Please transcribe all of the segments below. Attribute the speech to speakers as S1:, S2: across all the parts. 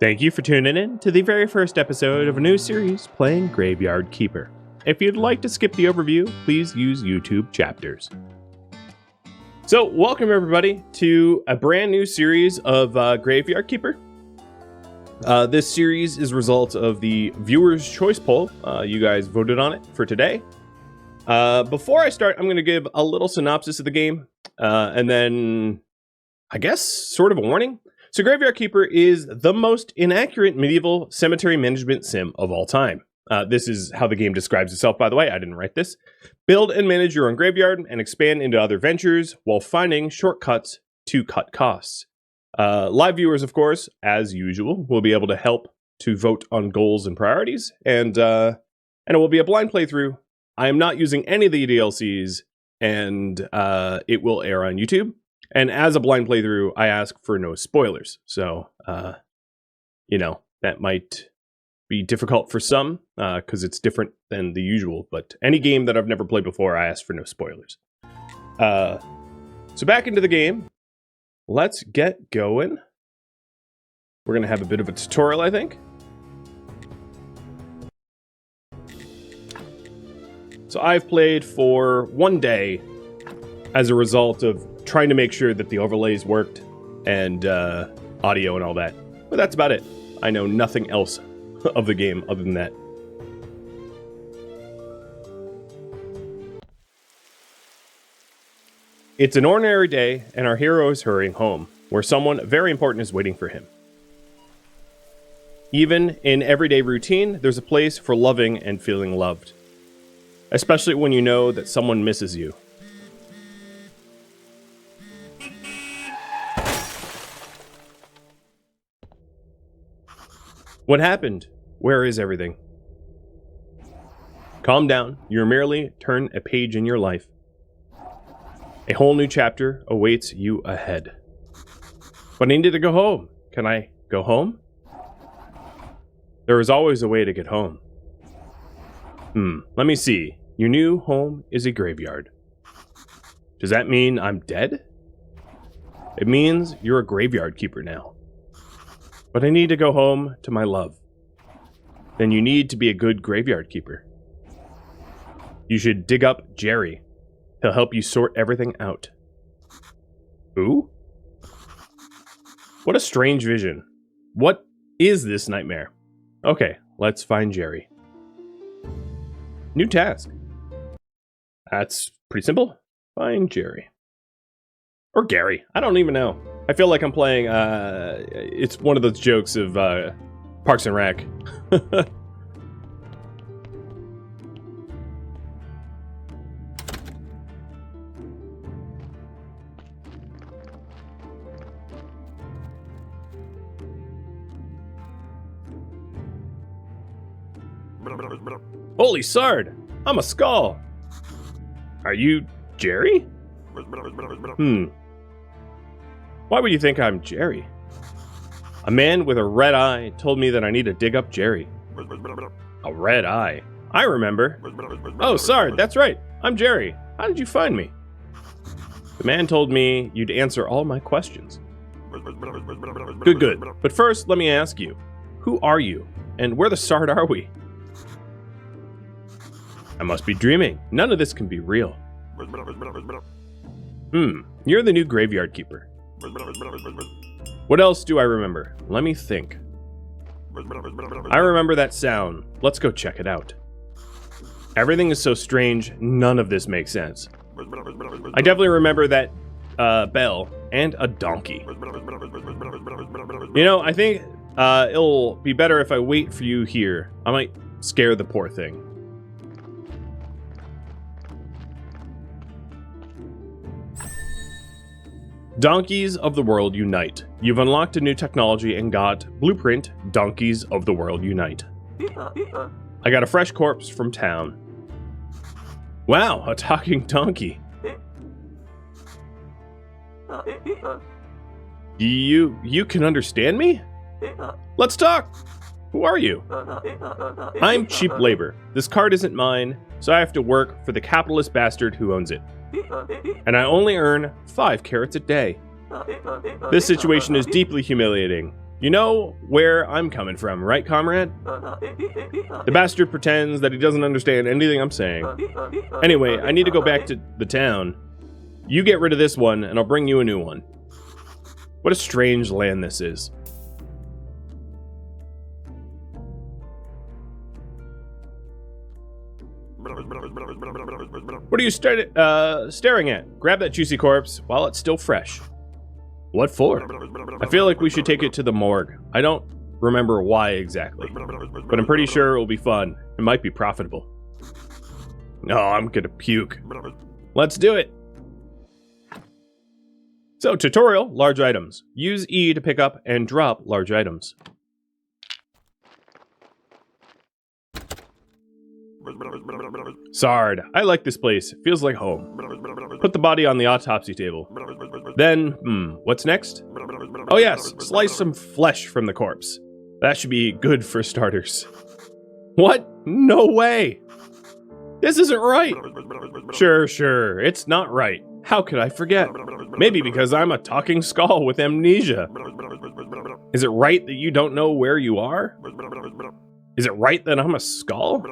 S1: Thank you for tuning in to the very first episode of a new series playing Graveyard Keeper. If you'd like to skip the overview, please use YouTube chapters. So, welcome everybody to a brand new series of Graveyard Keeper. This series is a result of the viewer's choice poll. You guys voted on it for today. Before I start, I'm going to give a little synopsis of the game, and then, I guess, sort of a warning. So Graveyard Keeper is the most inaccurate medieval cemetery management sim of all time. This is how the game describes itself, by the way. I didn't write this. Build and manage your own graveyard and expand into other ventures while finding shortcuts to cut costs. Live viewers, of course, as usual, will be able to help to vote on goals and priorities, and it will be a blind playthrough. I am not using any of the DLCs, and it will air on YouTube. And as a blind playthrough, I ask for no spoilers. So, that might be difficult for some because it's different than the usual. But any game that I've never played before, I ask for no spoilers. So back into the game. Let's get going. We're going to have a bit of a tutorial, I think. So I've played for one day as a result of trying to make sure that the overlays worked and audio and all that. But that's about it. I know nothing else of the game other than that. It's an ordinary day, and our hero is hurrying home, where someone very important is waiting for him. Even in everyday routine, there's a place for loving and feeling loved. Especially when you know that someone misses you. What happened? Where is everything? Calm down. You're merely turn a page in your life. A whole new chapter awaits you ahead. But I need to go home. Can I go home? There is always a way to get home. Let me see. Your new home is a graveyard. Does that mean I'm dead? It means you're a graveyard keeper now. But I need to go home to my love. Then you need to be a good graveyard keeper. You should dig up Jerry. He'll help you sort everything out. Who? What a strange vision. What is this nightmare? Okay, let's find Jerry. New task. That's pretty simple. Find Jerry. Or Gary. I don't even know. I feel like I'm playing, it's one of those jokes of Parks and Rec. Holy sard! I'm a skull! Are you Jerry? Why would you think I'm Jerry? A man with a red eye told me that I need to dig up Jerry. A red eye? I remember. Oh, Sard, that's right. I'm Jerry. How did you find me? The man told me you'd answer all my questions. Good. But first, let me ask you. Who are you? And where the Sard are we? I must be dreaming. None of this can be real. You're the new graveyard keeper. What else do I remember? Let me think. I remember that sound. Let's go check it out. Everything is so strange, none of this makes sense. I definitely remember that bell and a donkey. I think it'll be better if I wait for you here. I might scare the poor thing. Donkeys of the World Unite. You've unlocked a new technology and got Blueprint Donkeys of the World Unite. I got a fresh corpse from town. Wow, a talking donkey. You can understand me? Let's talk! Who are you? I'm cheap labor. This card isn't mine, so I have to work for the capitalist bastard who owns it. and I only earn 5 carrots a day. This situation is deeply humiliating. You know where I'm coming from, right, comrade? The bastard pretends that he doesn't understand anything I'm saying. Anyway, I need to go back to the town. You get rid of this one, and I'll bring you a new one. What a strange land this is. What are you staring at? Grab that juicy corpse while it's still fresh. What for? I feel like we should take it to the morgue. I don't remember why exactly, but I'm pretty sure it'll be fun. It might be profitable. Oh, I'm gonna puke. Let's do it. So, tutorial, large items. Use E to pick up and drop large items. Sard, I like this place. It feels like home. Put the body on the autopsy table. Then, what's next? Oh yes, slice some flesh from the corpse. That should be good for starters. What? No way! This isn't right! Sure, it's not right. How could I forget? Maybe because I'm a talking skull with amnesia. Is it right that you don't know where you are? Is it right that I'm a skull?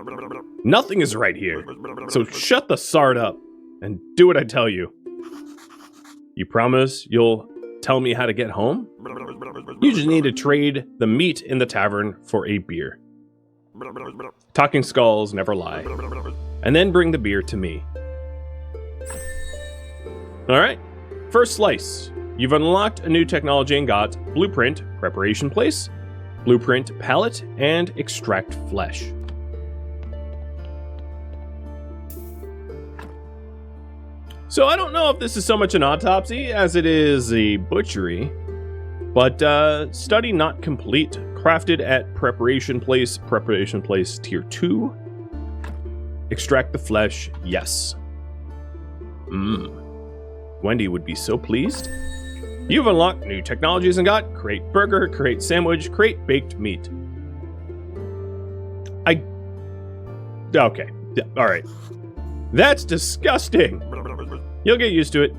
S1: Nothing is right here. So shut the Sard up and do what I tell you. You promise you'll tell me how to get home? You just need to trade the meat in the tavern for a beer. Talking skulls never lie. And then bring the beer to me. Alright, first slice. You've unlocked a new technology and got blueprint, preparation place, blueprint palette, and extract flesh. So I don't know if this is so much an autopsy as it is a butchery, but study not complete, crafted at preparation place tier 2. Extract the flesh, yes. Wendy would be so pleased. You've unlocked new technologies and got create burger, create sandwich, create baked meat. Okay, alright. That's disgusting! You'll get used to it.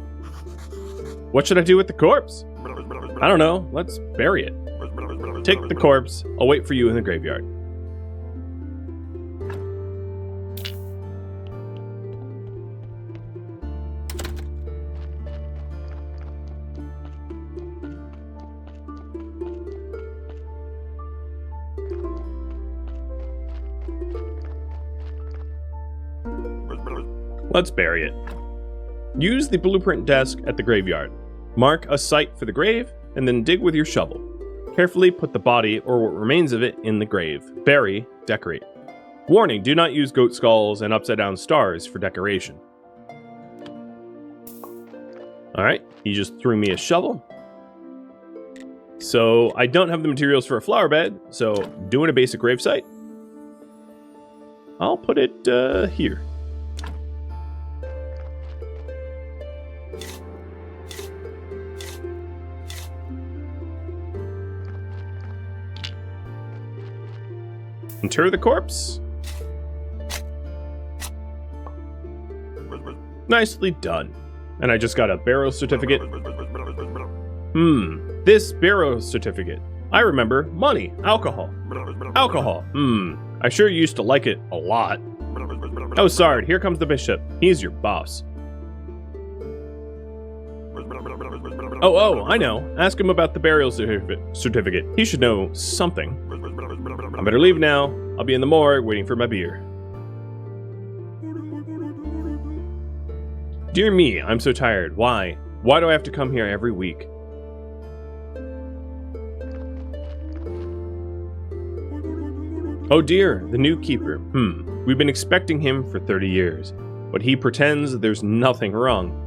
S1: What should I do with the corpse? I don't know, let's bury it. Take the corpse, I'll wait for you in the graveyard. Let's bury it. Use the blueprint desk at the graveyard. Mark a site for the grave, and then dig with your shovel. Carefully put the body, or what remains of it, in the grave. Bury, decorate. Warning, do not use goat skulls and upside-down stars for decoration. Alright, he just threw me a shovel. So, I don't have the materials for a flower bed, so doing a basic grave site. I'll put it here. Inter the corpse. Nicely done. And I just got a burial certificate. This burial certificate. I remember money, alcohol. Alcohol. I sure used to like it a lot. Oh, Sard, here comes the bishop. He's your boss. Oh, I know. Ask him about the burial certificate. He should know something. I better leave now. I'll be in the morgue waiting for my beer. Dear me, I'm so tired. Why? Why do I have to come here every week? Oh dear, the new keeper. We've been expecting him for 30 years, but he pretends there's nothing wrong.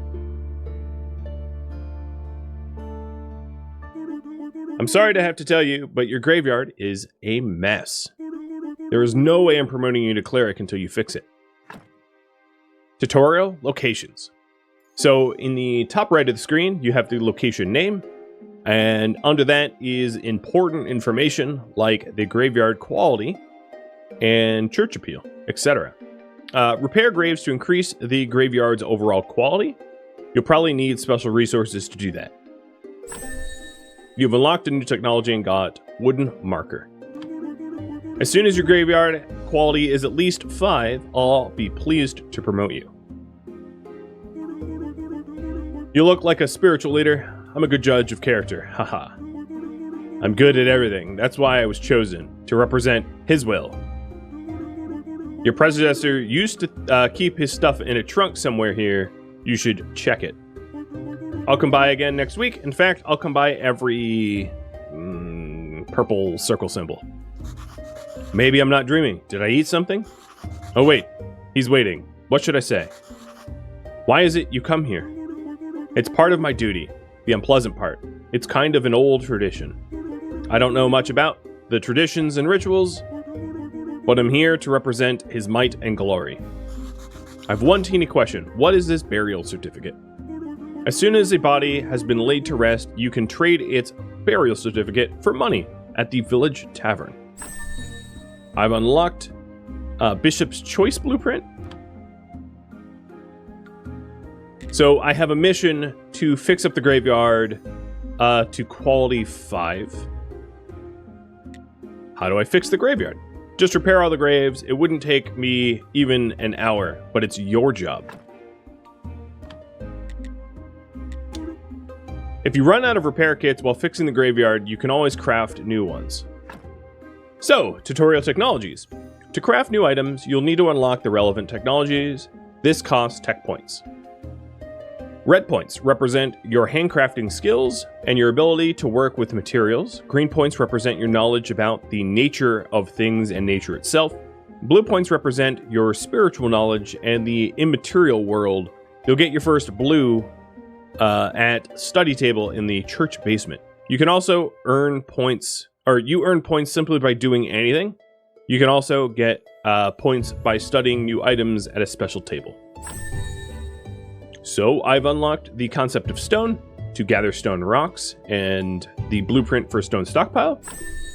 S1: I'm sorry to have to tell you, but your graveyard is a mess. There is no way I'm promoting you to cleric until you fix it. Tutorial, locations. So in the top right of the screen, you have the location name, and under that is important information like the graveyard quality and church appeal, etc. Repair graves to increase the graveyard's overall quality. You'll probably need special resources to do that. You've unlocked a new technology and got wooden marker. As soon as your graveyard quality is at least 5, I'll be pleased to promote you. You look like a spiritual leader. I'm a good judge of character. Haha. I'm good at everything. That's why I was chosen, to represent his will. Your predecessor used to keep his stuff in a trunk somewhere here. You should check it. I'll come by again next week. In fact, I'll come by every purple circle symbol. Maybe I'm not dreaming. Did I eat something? Oh wait, he's waiting. What should I say? Why is it you come here? It's part of my duty, the unpleasant part. It's kind of an old tradition. I don't know much about the traditions and rituals, but I'm here to represent his might and glory. I've one teeny question. What is this burial certificate? As soon as a body has been laid to rest, you can trade its burial certificate for money at the village tavern. I've unlocked Bishop's Choice Blueprint. So I have a mission to fix up the graveyard to quality 5. How do I fix the graveyard? Just repair all the graves. It wouldn't take me even an hour, but it's your job. If you run out of repair kits while fixing the graveyard, you can always craft new ones. So, tutorial technologies. To craft new items, you'll need to unlock the relevant technologies. This costs tech points. Red points represent your handcrafting skills and your ability to work with materials. Green points represent your knowledge about the nature of things and nature itself. Blue points represent your spiritual knowledge and the immaterial world. You'll get your first blue at study table in the church basement. You can also earn points, or you earn points simply by doing anything. You can also get points by studying new items at a special table. So I've unlocked the concept of stone to gather stone rocks and the blueprint for stone stockpile,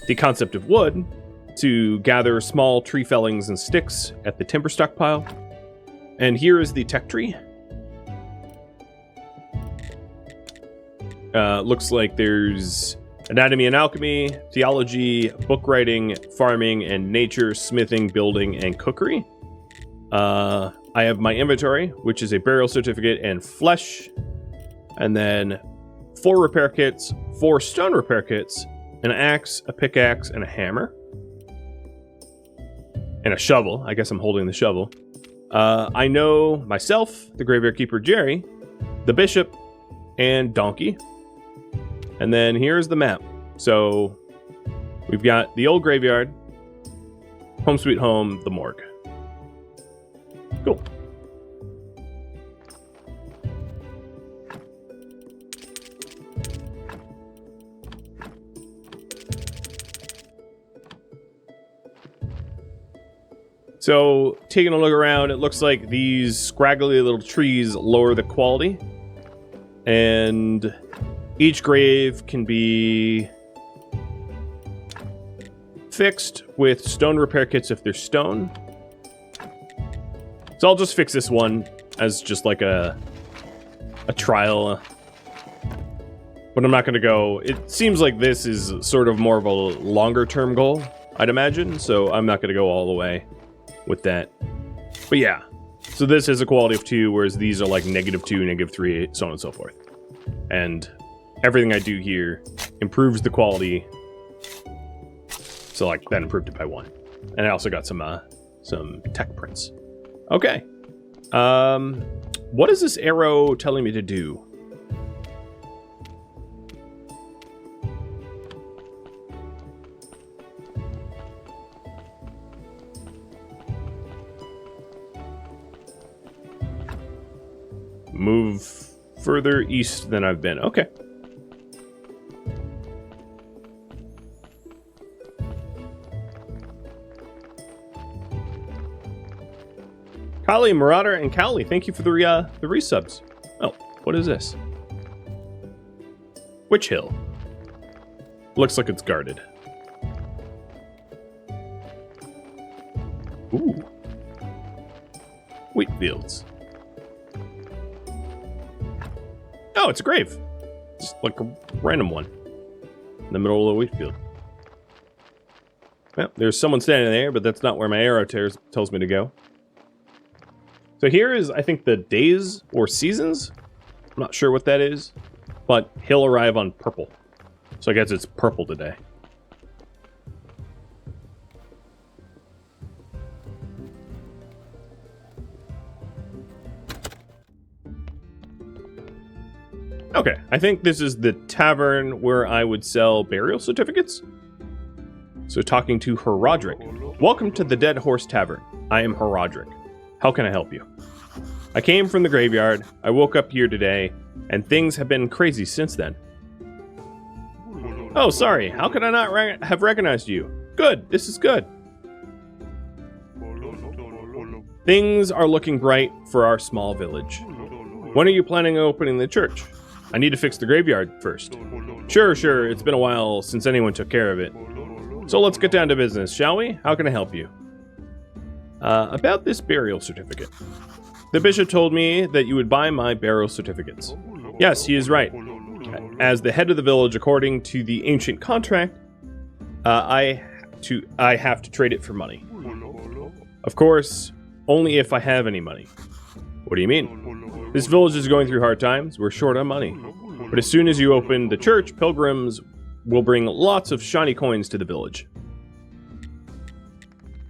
S1: the concept of wood to gather small tree fellings and sticks at the timber stockpile, and here is the tech tree. Looks like there's anatomy and alchemy, theology, book writing, farming and nature, smithing, building, and cookery. I have my inventory, which is a burial certificate and flesh, and then 4 repair kits, 4 stone repair kits, an axe, a pickaxe, and a hammer. And a shovel. I guess I'm holding the shovel. I know myself, the graveyard keeper Jerry, the bishop, and Donkey. And then here's the map. So we've got the old graveyard, home sweet home, the morgue. Cool. So, taking a look around, it looks like these scraggly little trees lower the quality. And each grave can be fixed with stone repair kits if they're stone. So I'll just fix this one as just like a trial. But I'm not going to go... It seems like this is sort of more of a longer term goal, I'd imagine. So I'm not going to go all the way with that. But yeah. So this is a quality of 2, whereas these are like -2, -3, so on and so forth. And everything I do here improves the quality. So like that improved it by 1. And I also got some tech prints. Okay. What is this arrow telling me to do? Move further east than I've been. Okay. Kali, Marauder, and Cowley, thank you for the resubs. Oh, what is this? Witch Hill. Looks like it's guarded. Ooh. Wheat fields. Oh, it's a grave. Just like a random one. in the middle of the wheat field. Well, there's someone standing there, but that's not where my arrow tells me to go. So here is, I think, the days or seasons. I'm not sure what that is, but he'll arrive on purple. So I guess it's purple today. Okay, I think this is the tavern where I would sell burial certificates. So talking to Rhadamant. Welcome to the Dead Horse Tavern. I am Rhadamant. How can I help you? I came from the graveyard. I woke up here today, and things have been crazy since then. Oh, sorry. How could I not have recognized you? Good. This is good. Things are looking bright for our small village. When are you planning on opening the church? I need to fix the graveyard first. Sure. It's been a while since anyone took care of it. So let's get down to business, shall we? How can I help you? About this burial certificate. The bishop told me that you would buy my burial certificates. Yes, he is right. As the head of the village, according to the ancient contract, I have to trade it for money. Of course, only if I have any money. What do you mean? This village is going through hard times. We're short on money. But as soon as you open the church, pilgrims will bring lots of shiny coins to the village.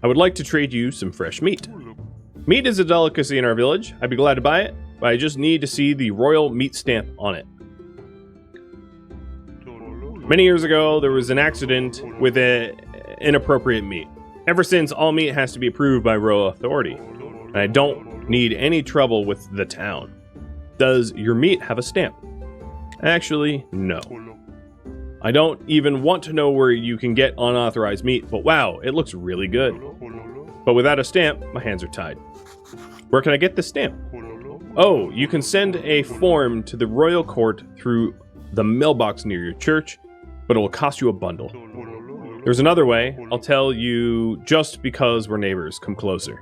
S1: I would like to trade you some fresh meat. Meat is a delicacy in our village. I'd be glad to buy it, but I just need to see the royal meat stamp on it. Many years ago, there was an accident with inappropriate meat. Ever since, all meat has to be approved by royal authority, and I don't need any trouble with the town. Does your meat have a stamp? Actually, no. I don't even want to know where you can get unauthorized meat, but wow, it looks really good. But without a stamp, my hands are tied. Where can I get the stamp? Oh, you can send a form to the royal court through the mailbox near your church, but it will cost you a bundle. There's another way. I'll tell you just because we're neighbors. Come closer.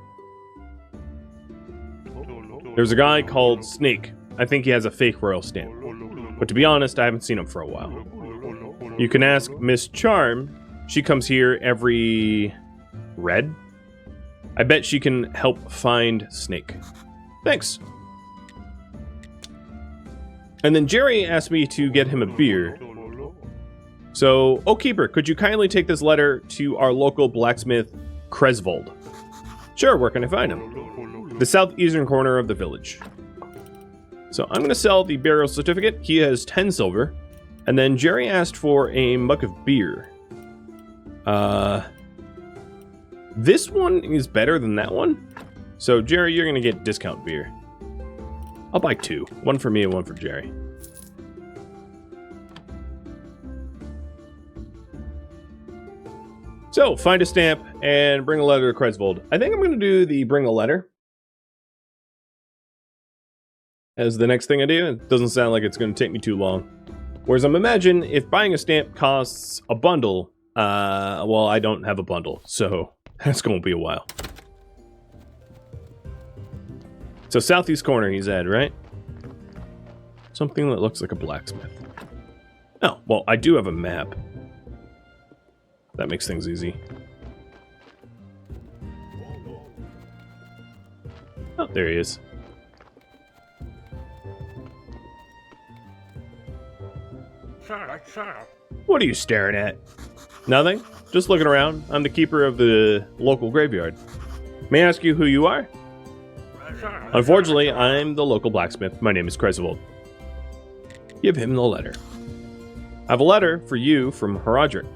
S1: There's a guy called Snake. I think he has a fake royal stamp. But to be honest, I haven't seen him for a while. You can ask Miss Charm. She comes here every... Red? I bet she can help find Snake. Thanks. And then Jerry asked me to get him a beer. So, oh Keeper, could you kindly take this letter to our local blacksmith, Cresvold? Sure, where can I find him? The southeastern corner of the village. So I'm going to sell the burial certificate. He has 10 silver. And then Jerry asked for a mug of beer. This one is better than that one. So Jerry, you're going to get discount beer. I'll buy 2. One for me and one for Jerry. So, find a stamp and bring a letter to Cresvold. I think I'm going to do the bring a letter as the next thing I do. It doesn't sound like it's going to take me too long. Whereas I'm imagine if buying a stamp costs a bundle, well, I don't have a bundle, so that's going to be a while. So southeast corner he's at, right? Something that looks like a blacksmith. Oh, well, I do have a map. That makes things easy. Oh, there he is. What are you staring at? Nothing? Just looking around. I'm the keeper of the local graveyard. May I ask you who you are? Unfortunately, I'm the local blacksmith. My name is Cresvold. Give him the letter. I have a letter for you from Rhadamant.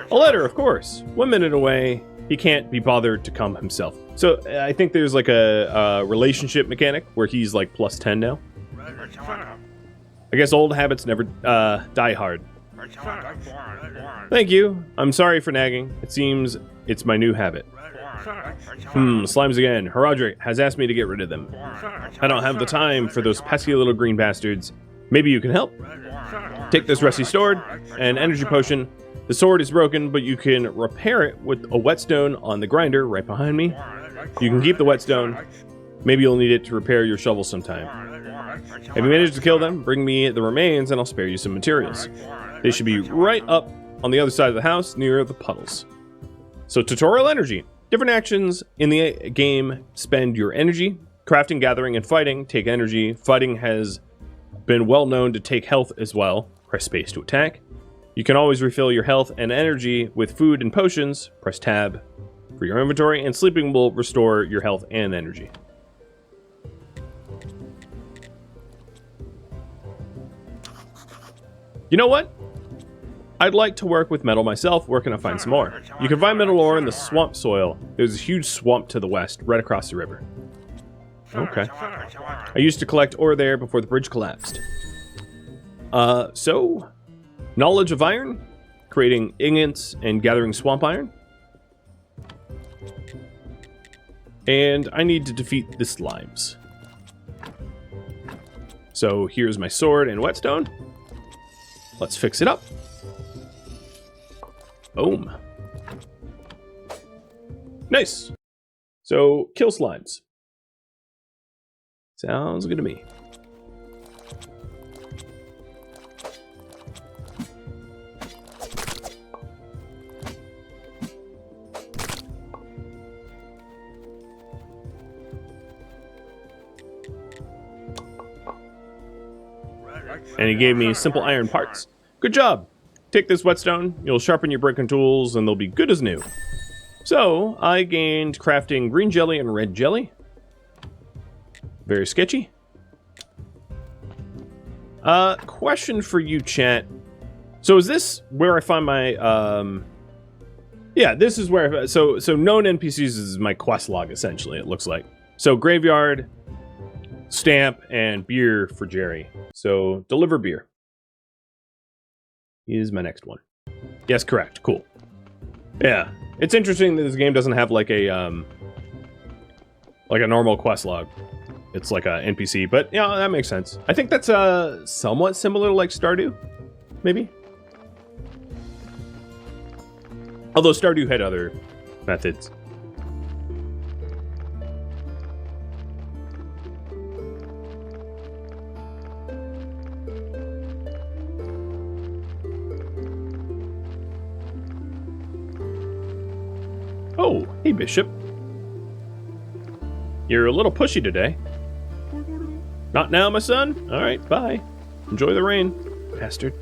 S1: A letter, of course. 1 minute away. He can't be bothered to come himself. So I think there's like a relationship mechanic where he's like plus 10 now. I guess old habits never die hard. Thank you. I'm sorry for nagging. It seems it's my new habit. Slimes again. Rhadamant has asked me to get rid of them. I don't have the time for those pesky little green bastards. Maybe you can help. Take this rusty sword and energy potion. The sword is broken, but you can repair it with a whetstone on the grinder right behind me. You can keep the whetstone. Maybe you'll need it to repair your shovel sometime. If you manage to kill them, bring me the remains and I'll spare you some materials. They should be right up on the other side of the house near the puddles. So tutorial energy. Different actions in the game spend your energy. Crafting, gathering, and fighting take energy. Fighting has been well known to take health as well. Press space to attack. You can always refill your health and energy with food and potions. Press tab for your inventory, and sleeping will restore your health and energy. You know what? I'd like to work with metal myself. Where can I find some more? You can find metal ore in the swamp soil. There's a huge swamp to the west, right across the river. Okay. I used to collect ore there before the bridge collapsed. So, knowledge of iron, creating ingots and gathering swamp iron. And I need to defeat the slimes. So here's my sword and whetstone. Let's fix it up. Boom. Nice. So, kill slimes. Sounds good to me. And he gave me simple iron parts. Good job. Take this whetstone, you'll sharpen your broken tools, and they'll be good as new. So, I gained crafting green jelly and red jelly. Very sketchy. Question for you, chat. So is this where I find my, yeah, this is where, so known NPCs is my quest log, essentially, it looks like. So graveyard, stamp, and beer for Jerry. So, deliver beer. Is my next one. Yes, correct. Cool. Yeah. It's interesting that this game doesn't have like a normal quest log. It's like a NPC, but yeah, that makes sense. I think that's somewhat similar to like Stardew, maybe. Although Stardew had other methods. Oh, hey Bishop. You're a little pushy today. Not now, my son? Alright, bye. Enjoy the rain, bastard.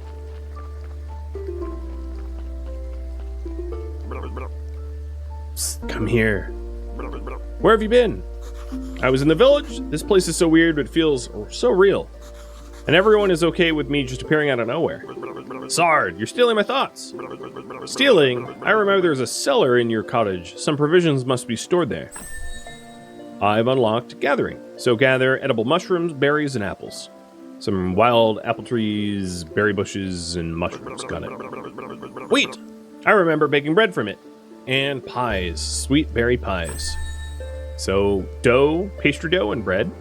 S1: Psst, come here. Where have you been? I was in the village. This place is so weird, but it feels so real. And everyone is okay with me just appearing out of nowhere. Sard, you're stealing my thoughts. Stealing? I remember there's a cellar in your cottage. Some provisions must be stored there. I've unlocked gathering. So gather edible mushrooms, berries, and apples. Some wild apple trees, berry bushes, and mushrooms. Got it. Wheat! I remember baking bread from it. And pies. Sweet berry pies. So dough, pastry dough, and bread.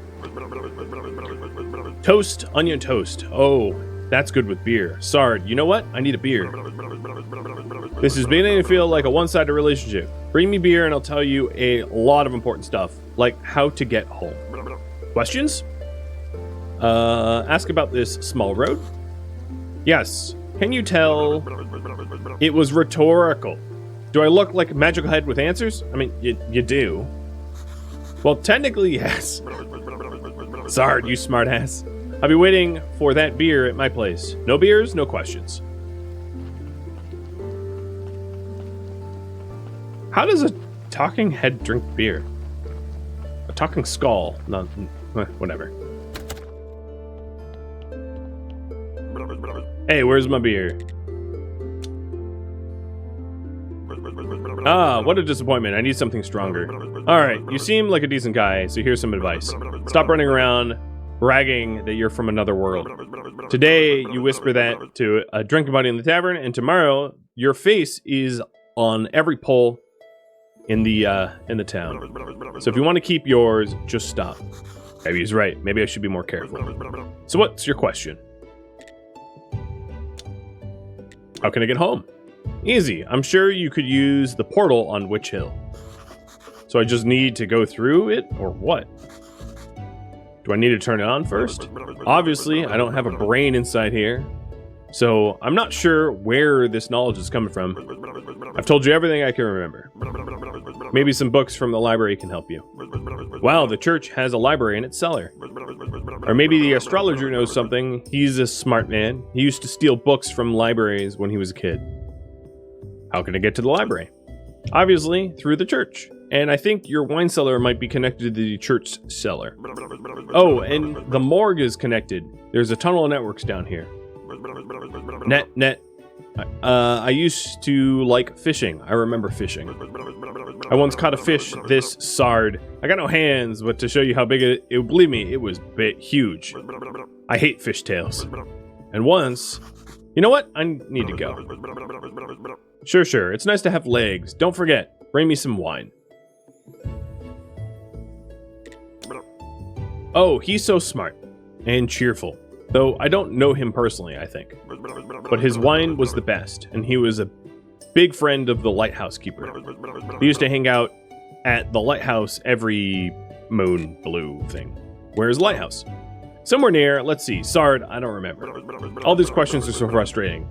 S1: Toast, onion toast. Oh, that's good with beer. Sard, you know what? I need a beer. This is beginning to feel like a one-sided relationship. Bring me beer and I'll tell you a lot of important stuff, like how to get home. Questions? Ask about this small road. Yes. Can you tell? It was rhetorical. Do I look like a magical head with answers? I mean, you do. Well, technically, yes. Sard, you smartass. I'll be waiting for that beer at my place. No beers, no questions. How does a talking head drink beer? A talking skull. No, whatever. Hey, where's my beer? Ah, what a disappointment. I need something stronger. Alright, you seem like a decent guy, so here's some advice. Stop running around bragging that you're from another world. Today, you whisper that to a drinking buddy in the tavern, and tomorrow, your face is on every pole in the town. So if you want to keep yours, just stop. Maybe he's right. Maybe I should be more careful. So what's your question? How can I get home? Easy. I'm sure you could use the portal on Witch Hill. So I just need to go through it, or what? Do I need to turn it on first? Obviously, I don't have a brain inside here. so I'm not sure where this knowledge is coming from. I've told you everything I can remember. Maybe some books from the library can help you. Wow, the church has a library in its cellar. Or maybe the astrologer knows something. He's a smart man. He used to steal books from libraries when he was a kid. How can I get to the library? Obviously, through the church. And I think your wine cellar might be connected to the church cellar. Oh, and the morgue is connected. There's a tunnel of networks down here. Net. I used to like fishing. I remember fishing. I once caught a fish this sard. I got no hands, but to show you how big it believe me, it was huge. I hate fish tails. And once, you know what? I need to go. Sure. It's nice to have legs. Don't forget, bring me some wine. Oh, he's so smart and cheerful. Though I don't know him personally, I think. But his wine was the best, and he was a big friend of the lighthouse keeper. He used to hang out at the lighthouse every moon blue thing. Where's the lighthouse? Somewhere near, let's see, Sard, I don't remember. All these questions are so frustrating.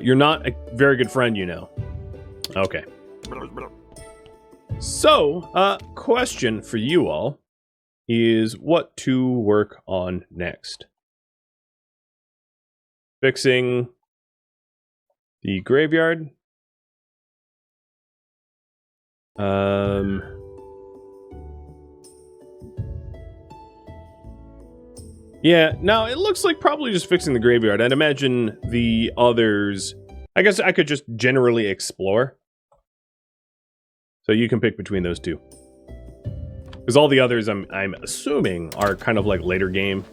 S1: You're not a very good friend, you know. Okay. So, question for you all is what to work on next. Fixing the graveyard. Yeah, no, it looks like probably just fixing the graveyard. I'd imagine the others, I guess I could just generally explore. So you can pick between those two. Because all the others, I'm assuming, are kind of like later game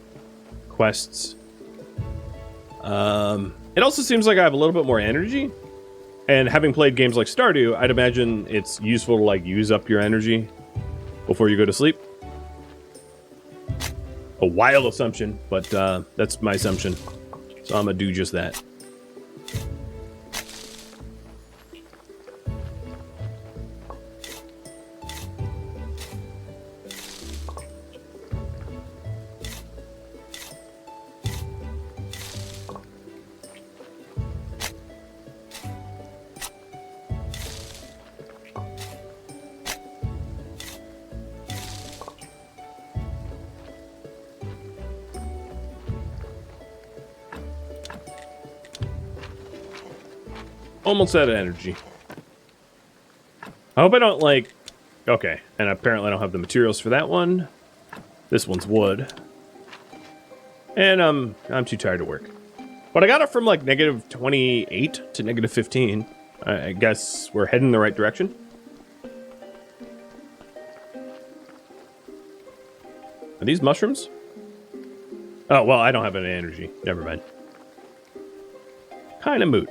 S1: quests. It also seems like I have a little bit more energy. And having played games like Stardew, I'd imagine it's useful to like use up your energy before you go to sleep. A wild assumption, but that's my assumption. So I'm gonna do just that. Almost out of energy. I hope I don't like... Okay, and apparently I don't have the materials for that one. This one's wood. And I'm too tired to work. But I got it from like negative 28 to negative 15. I guess we're heading in the right direction. Are these mushrooms? Oh, well, I don't have any energy. Never mind. Kind of moot.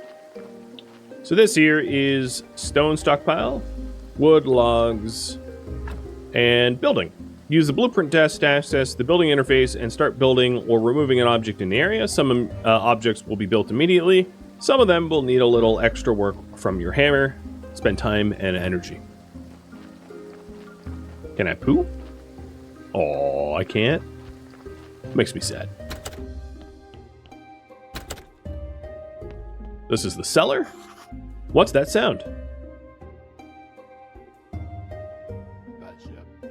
S1: So this here is stone stockpile, wood, logs, and building. Use the blueprint test to access the building interface and start building or removing an object in the area. Some objects will be built immediately. Some of them will need a little extra work from your hammer. Spend time and energy. Can I poo? Oh, I can't. Makes me sad. This is the cellar. What's that sound?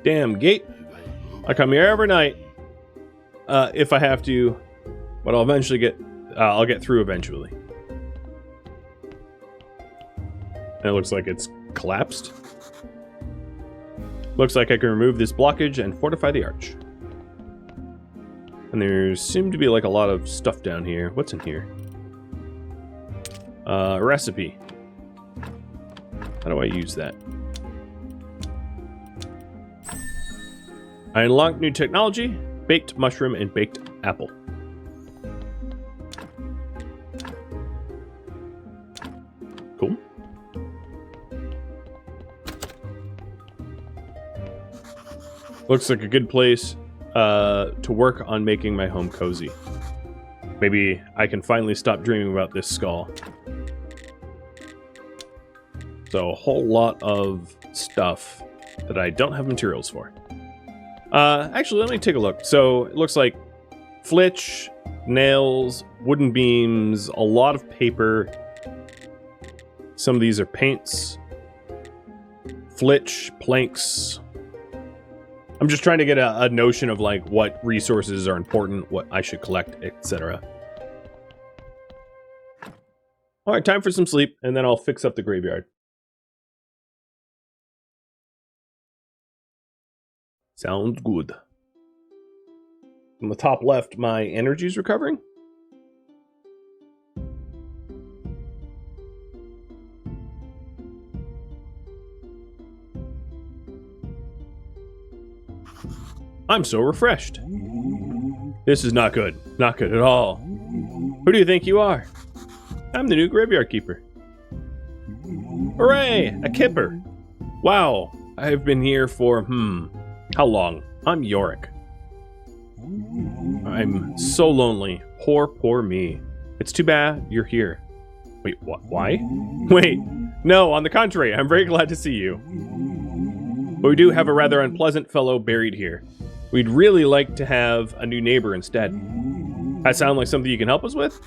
S1: Damn gate. I come here every night. If I have to, but I'll eventually I'll get through eventually. And it looks like it's collapsed. Looks like I can remove this blockage and fortify the arch. And there seemed to be like a lot of stuff down here. What's in here? Recipe. How do I use that? I unlocked new technology, baked mushroom and baked apple. Cool. Looks like a good place to work on making my home cozy. Maybe I can finally stop dreaming about this skull. So a whole lot of stuff that I don't have materials for. Actually, let me take a look. So it looks like Flitch nails, wooden beams, a lot of paper. Some of these are paints, flitch, planks. I'm just trying to get a notion of like what resources are important, what I should collect, etc. All right, time for some sleep, and then I'll fix up the graveyard. Sounds good. On the top left, my energy's recovering. I'm so refreshed. This is not good. Not good at all. Who do you think you are? I'm the new graveyard keeper. Hooray! A kipper. Wow. I've been here for, how long? I'm Yorick. I'm so lonely. Poor me. It's too bad you're here. Wait, what? Why? Wait. No, on the contrary, I'm very glad to see you. But we do have a rather unpleasant fellow buried here. We'd really like to have a new neighbor instead. That sound like something you can help us with?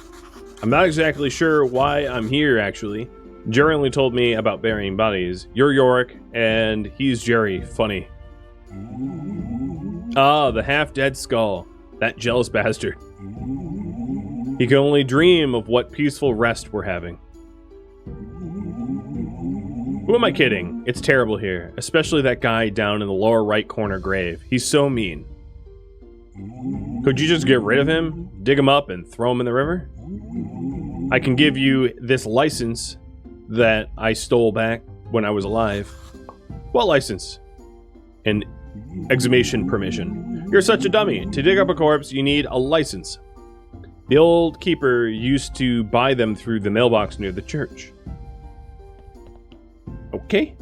S1: I'm not exactly sure why I'm here, actually. Jerry only told me about burying bodies. You're Yorick, and he's Jerry. Funny. Ah, the half-dead skull. That jealous bastard. He can only dream of what peaceful rest we're having. Who am I kidding? It's terrible here, especially that guy down in the lower right corner grave. He's so mean. Could you just get rid of him, dig him up, and throw him in the river? I can give you this license that I stole back when I was alive. What license? An exhumation permission. You're such a dummy. To dig up a corpse, you need a license. The old keeper used to buy them through the mailbox near the church. Okay.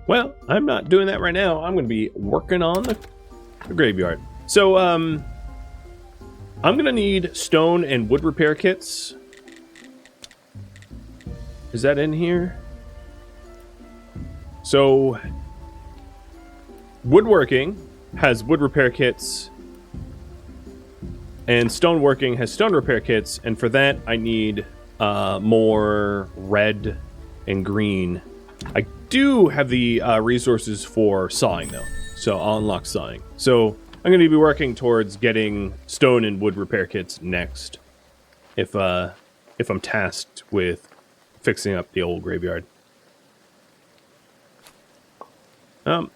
S1: Well, I'm not doing that right now. I'm going to be working on the graveyard. So, I'm going to need stone and wood repair kits. Is that in here? So, woodworking has wood repair kits, and stoneworking has stone repair kits, and for that I need more red and green. I do have the resources for sawing, though, so I'll unlock sawing. So I'm going to be working towards getting stone and wood repair kits next, if I'm tasked with fixing up the old graveyard.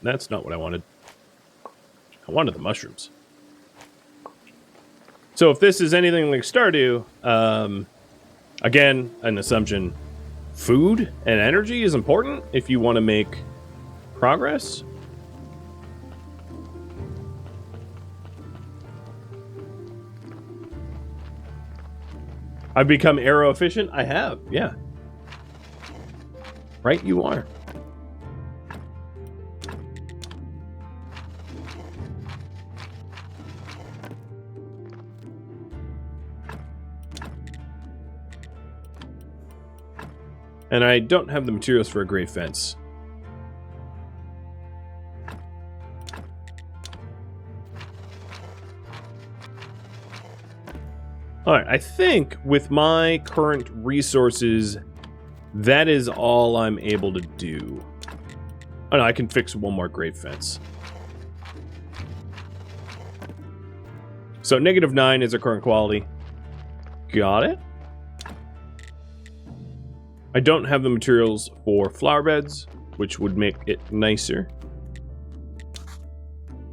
S1: That's not what I wanted. I wanted the mushrooms. So if this is anything like Stardew, again, an assumption, food and energy is important if you want to make progress. I've become arrow efficient? I have, yeah. Right, you are. And I don't have the materials for a great fence. Alright, I think with my current resources, that is all I'm able to do. Oh no, I can fix one more great fence. So -9 is our current quality. Got it. I don't have the materials for flower beds, which would make it nicer.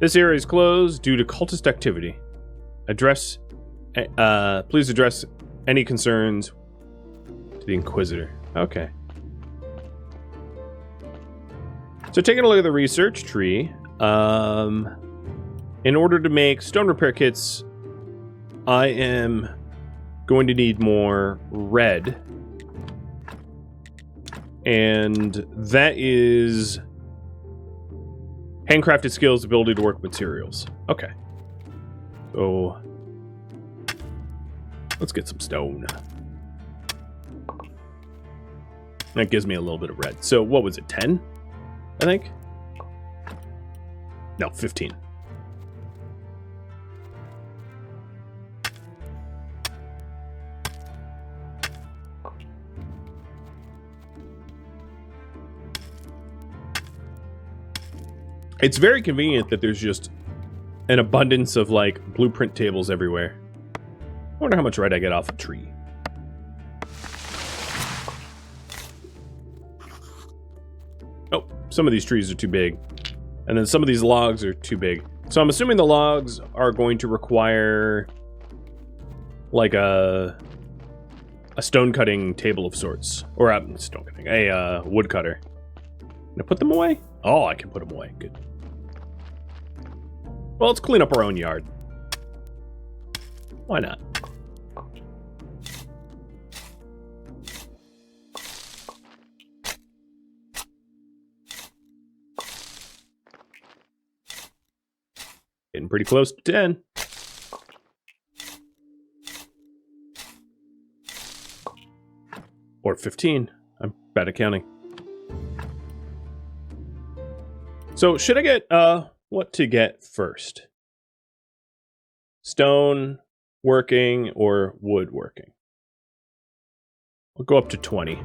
S1: This area is closed due to cultist activity. Please address any concerns to the Inquisitor. Okay. So taking a look at the research tree, in order to make stone repair kits, I am going to need more red. And that is handcrafted skills, ability to work with materials. Okay. So let's get some stone. That gives me a little bit of red. So what was it, 10? I think? No, 15. It's very convenient that there's just an abundance of, like, blueprint tables everywhere. I wonder how much right I get off a tree. Oh, some of these trees are too big. And then some of these logs are too big. So I'm assuming the logs are going to require, like, a stone cutting table of sorts. Or stone cutting, a wood cutter. Can I put them away? Oh, I can put them away. Good. Well, let's clean up our own yard. Why not? Getting pretty close to 10. Or 15. I'm bad at counting. So, should I get, what to get first? Stone working or wood working? I'll go up to 20.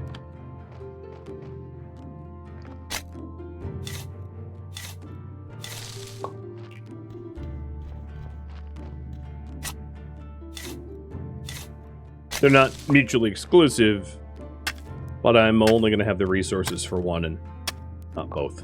S1: They're not mutually exclusive, but I'm only going to have the resources for one and not both.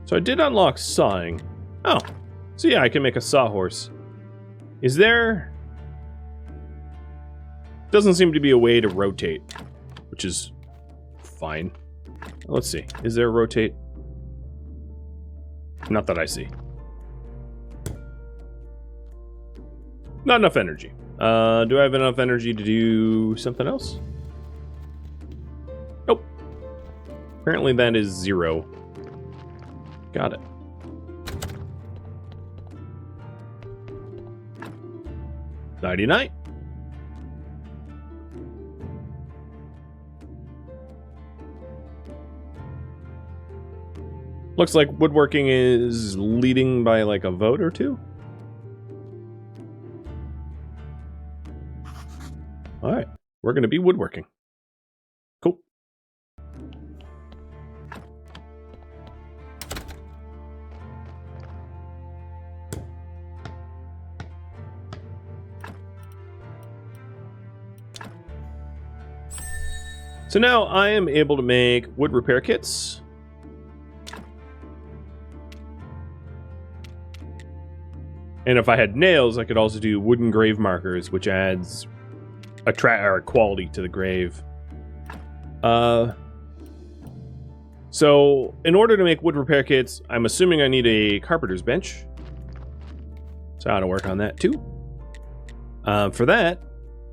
S1: So I did unlock sawing. Oh, so yeah, I can make a sawhorse. Is there... Doesn't seem to be a way to rotate, which is fine. Let's see. Is there a rotate? Not that I see. Not enough energy. Do I have enough energy to do something else? Nope. Apparently that is 0. Got it. $99. Looks like woodworking is leading by like a vote or two. All right, we're going to be woodworking. Cool. So now I am able to make wood repair kits. And if I had nails, I could also do wooden grave markers, which adds a quality to the grave. So in order to make wood repair kits, I'm assuming I need a carpenter's bench. So I ought to work on that too. For that,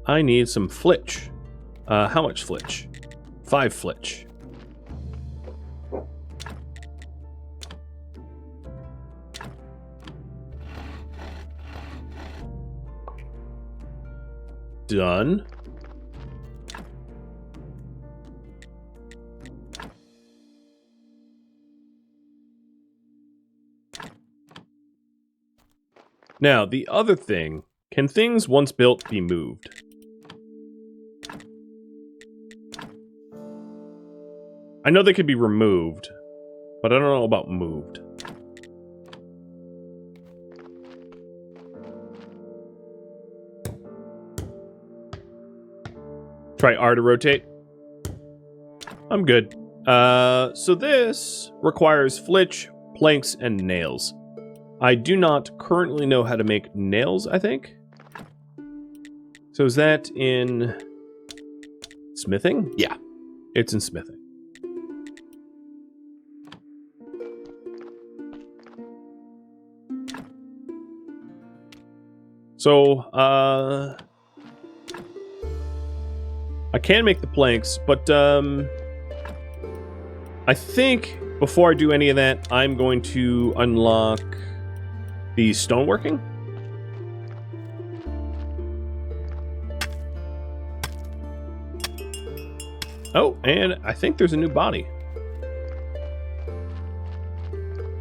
S1: I need some flitch. How much flitch? 5 flitch. Done. Now, the other thing, can things once built be moved? I know they could be removed, but I don't know about moved. Try R to rotate. I'm good. So this requires flitch, planks, and nails. I do not currently know how to make nails, I think. So is that in smithing? Yeah, it's in smithing. So, I can make the planks, but, I think before I do any of that, I'm going to unlock the stoneworking. Oh, and I think there's a new body.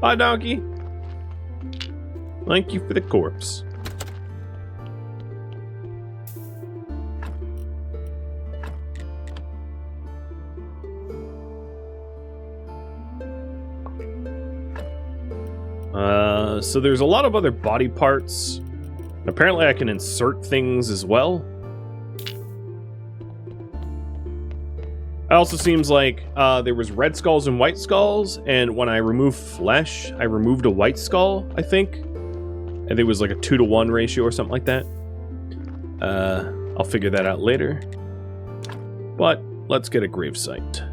S1: Bye, donkey. Thank you for the corpse. So there's a lot of other body parts. Apparently I can insert things as well. It also seems like there was red skulls and white skulls, and when I removed flesh, I removed a white skull, I think. And it was like a 2-to-1 ratio or something like that. I'll figure that out later. But let's get a gravesite.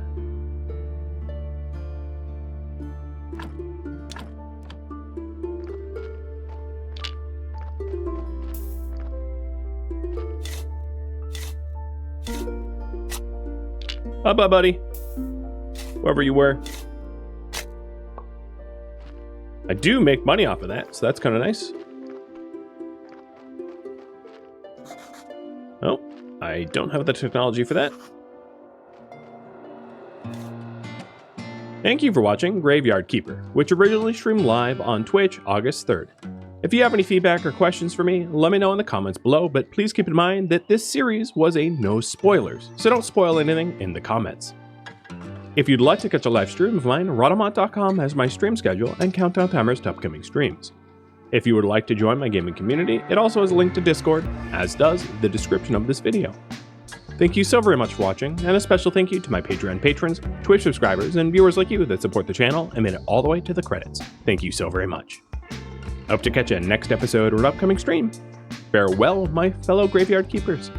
S1: Bye-bye, buddy. Whoever you were. I do make money off of that, so that's kind of nice. Oh, I don't have the technology for that. Thank you for watching Graveyard Keeper, which originally streamed live on Twitch August 3rd. If you have any feedback or questions for me, let me know in the comments below, but please keep in mind that this series was a no spoilers, so don't spoil anything in the comments. If you'd like to catch a live stream of mine, Rhadamant.com has my stream schedule and countdown timers to upcoming streams. If you would like to join my gaming community, it also has a link to Discord, as does the description of this video. Thank you so very much for watching, and a special thank you to my Patreon patrons, Twitch subscribers, and viewers like you that support the channel and made it all the way to the credits. Thank you so very much. Hope to catch you next episode or an upcoming stream. Farewell, my fellow Graveyard Keepers.